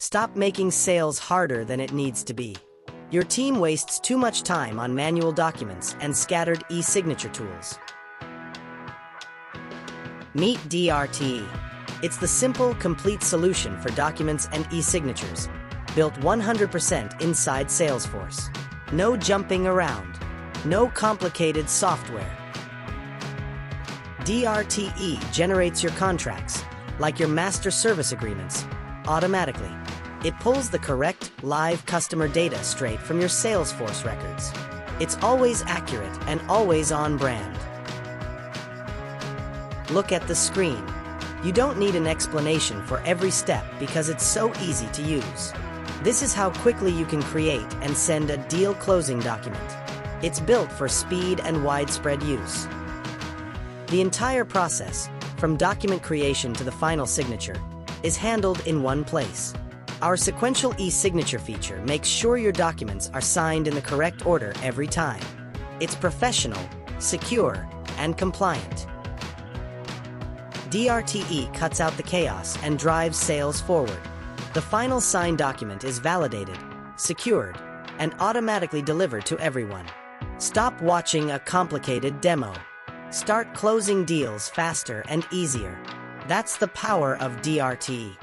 Stop making sales harder than it needs to be. Your team wastes too much time on manual documents and scattered e-signature tools. Meet DRTE. It's the simple, complete solution for documents and e-signatures, built 100% inside Salesforce. No jumping around. No complicated software. DRTE generates your contracts, like your master service agreements, automatically. It pulls the correct, live customer data straight from your Salesforce records. It's always accurate and always on brand. Look at the screen. You don't need an explanation for every step because it's so easy to use. This is how quickly you can create and send a deal closing document. It's built for speed and widespread use. The entire process, from document creation to the final signature, is handled in one place. Our sequential e-signature feature makes sure your documents are signed in the correct order every time. It's professional, secure, and compliant. DRTE cuts out the chaos and drives sales forward. The final signed document is validated, secured, and automatically delivered to everyone. Stop watching a complicated demo. Start closing deals faster and easier. That's the power of DRTE.